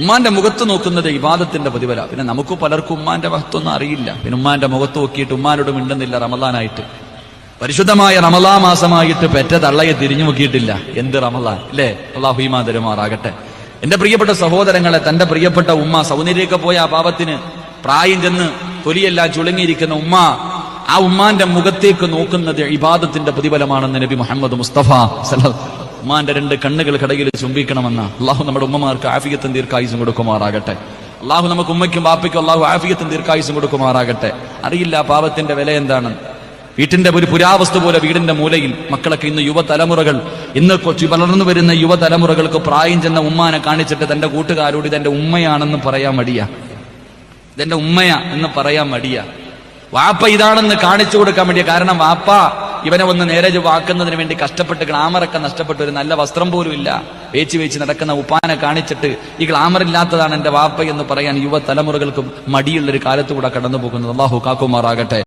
ഉമ്മാന്റെ മുഖത്ത് നോക്കുന്നത് ഇബാദത്തിന്റെ പ്രതിഫല. പിന്നെ നമുക്ക് പലർക്കും ഉമ്മാന്റെ മഹത്വമൊന്നും അറിയില്ല. പിന്നെ ഉമ്മാന്റെ മുഖത്ത് നോക്കിയിട്ട് ഉമ്മാനോട് മിണ്ടുന്നില്ല. റമളാനായിട്ട്, പരിശുദ്ധമായ റമളാൻ മാസമായിട്ട് പെറ്റ തള്ളയെ തിരിഞ്ഞു നോക്കിയിട്ടില്ല. എന്ത് റമളാൻ അല്ലേ? അല്ലാഹു ഈമാൻ തരുമാറാകട്ടെ. എന്റെ പ്രിയപ്പെട്ട സഹോദരങ്ങളെ, തന്റെ പ്രിയപ്പെട്ട ഉമ്മ സൗന്ദര്യമൊക്കെ പോയ ആ പാപത്തിന് പ്രായം ചെന്ന് തൊലിയെല്ലാം ചുളുങ്ങിയിരിക്കുന്ന ഉമ്മ, ആ ഉമ്മാന്റെ മുഖത്തേക്ക് നോക്കുന്നത് ഇബാദത്തിന്റെ പ്രതിഫലമാണെന്ന് നബി മുഹമ്മദ് മുസ്തഫ സല്ലല്ലാഹു. ഉമ്മാന്റെ 2 കണ്ണുകൾ കടയിൽ ചുംബിക്കണമെന്ന അള്ളാഹു നമ്മുടെ ഉമ്മമാർക്ക് ആഫിയത്തും ദീർഘായുസും കൊടുക്കുമാറാകട്ടെ. അള്ളാഹു നമുക്ക് ഉമ്മയ്ക്കും ബാപ്പയ്ക്കും അള്ളാഹു ആഫിയത്തും ദീർഘായുസും കൊടുക്കുമാറാകട്ടെ. അറിയില്ല പാപത്തിന്റെ വില എന്താണ്. വീട്ടിന്റെ ഒരു പുരാവസ്തു പോലെ വീടിന്റെ മൂലയിൽ മക്കളൊക്കെ ഇന്ന് യുവതലമുറകൾ, ഇന്ന് വളർന്നു വരുന്ന യുവതലമുറകൾക്ക് പ്രായം ചെന്ന ഉമ്മാനെ കാണിച്ചിട്ട് തന്റെ കൂട്ടുകാരോട് ഇതെന്റെ ഉമ്മയാണെന്ന് പറയാൻ മടിയാ, ഇതെന്റെ ഉമ്മയാ എന്ന് പറയാൻ മടിയാ. വാപ്പ ഇതാണെന്ന് കാണിച്ചു കൊടുക്കാൻ വേണ്ടിയ. കാരണം വാപ്പ ഇവനെ ഒന്ന് നേരെ വാക്കുന്നതിന് വേണ്ടി കഷ്ടപ്പെട്ട് ഗ്ലാമറൊക്കെ നഷ്ടപ്പെട്ട് ഒരു നല്ല വസ്ത്രം പോലും ഇല്ല വേച്ച് നടക്കുന്ന ഉപ്പാനെ കാണിച്ചിട്ട് ഈ ഗ്ലാമർ ഇല്ലാത്തതാണ് എന്റെ വാപ്പ എന്ന് പറയാൻ യുവതലമുറകൾക്കും മടിയുള്ളൊരു കാലത്തുകൂടെ കടന്നു പോകുന്നത്. അല്ലാഹു കാക്കുമാറാകട്ടെ.